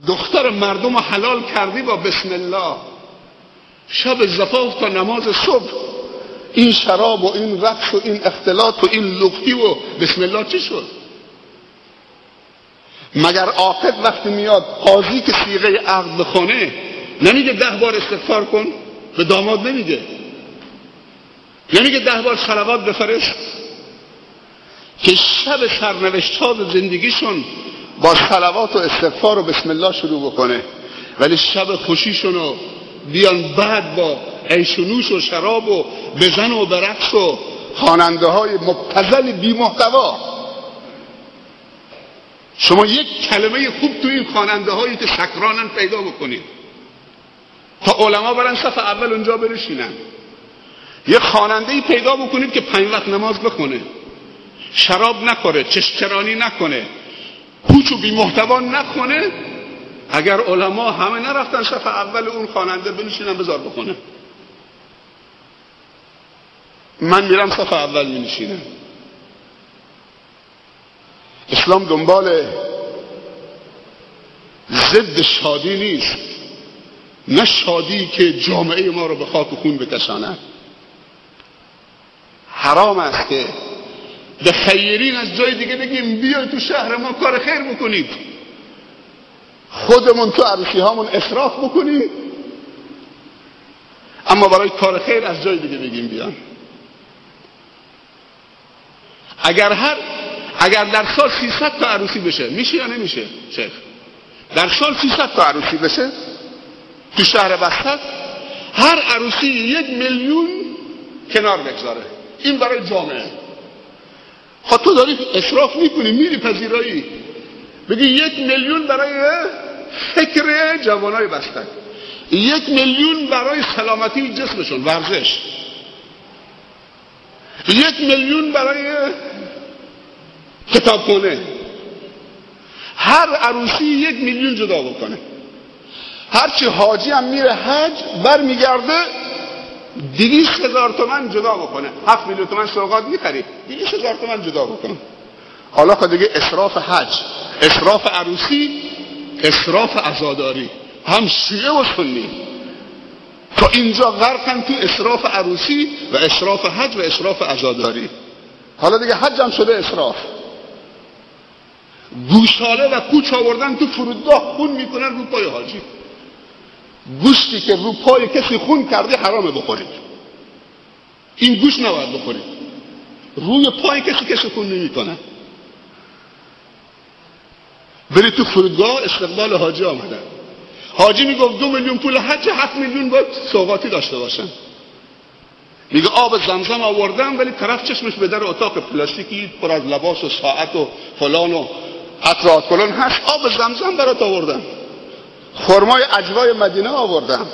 دختر مردم رو حلال کردی با بسم الله. شب زفاف تا نماز صبح این شراب و این رقص و این اختلاط و این لختی و بسم الله چی شد؟ مگر عاقد وقتی میاد قاضی که صیغه عقد بخونه نمیگه 10 بار استغفار کن؟ به داماد نمیگه، نمیگه 10 بار صلوات بفرست؟ که شب سرنوشت‌ها زندگیشون با صلوات و استغفار و بسم الله شروع بکنه، ولی شب خوشیشونو بیان بعد با عیش و نوش و شراب و بزن و برقص و خواننده های مبتذل بی محتوا. شما یک کلمه خوب تو این خواننده هایی که سکرانن پیدا بکنید تا علما برن صف اول اونجا بنشینن. یک خواننده‌ای پیدا بکنید که 5 وقت نماز بخونه، شراب نخوره، چشترانی نکنه، پوچ و بی محتوا نکنه. اگر علما همه نرفتن صف اول اون خواننده بنشینن بذار بخونه. من میرم صف اول می‌نشینم. اسلام دنبال ضد شادی نیست، نه شادی که جامعه ما رو به خاک و خون بکشاند. حرام است که به خیرین از جای دیگه بگیم بیاید تو شهر ما کار خیر بکنید، خودمون تو عروسی هامون اسراف بکنیم، اما برای کار خیر از جای دیگه بگیم بیان. اگر در سال 300 تا عروسی بشه، میشه یا نمیشه شیخ؟ در سال 300 تا عروسی بشه تو شهر بستر، هر عروسی 1 میلیون کنار بگذاره، این برای جامعه. خب تو داری اسراف میکنی، میری پذیرایی بگی 1 میلیون برای فکر جوانای بستر، 1 میلیون برای سلامتی جسمشون ورزش، 1 میلیون برای کتابخونه. هر عروسی 1 میلیون جدا بکنه. هرچی حاجی هم میره حج برمیگرده 200,000 تومان جدا بکنه. 7 میلیون تومان سوغات میخری، 200,000 تومان جدا بکنه. حالا خود دیگه اسراف حج، اسراف عروسی، اسراف عزاداری، هم شیعه و سنی تا اینجا غرقن تو اسراف عروسی و اسراف حج و اسراف عزاداری. حالا دیگه حج هم شده اسراف. گوشاله و کوچ آوردن تو فرودگاه خون میکنن رو پای حاجی. گوشتی که رو پای کسی خون کرده حرامه بخورید. این گوشت نباید بخورید. روی پای کسی خون نمیکنه. برید تو فرودگاه استقبال حاجی آمدن. حاجی میگفت 2 میلیون پول حج، 7 میلیون باید سوغاتی داشته باشن. میگه آب زمزم آوردم، ولی طرف چشمش به در اتاق پلاستیکی پر از لباس و ساعت و فلان و قطرات فلان هست، آب زمزم برات آوردم، خرمای عجوای مدینه آوردم،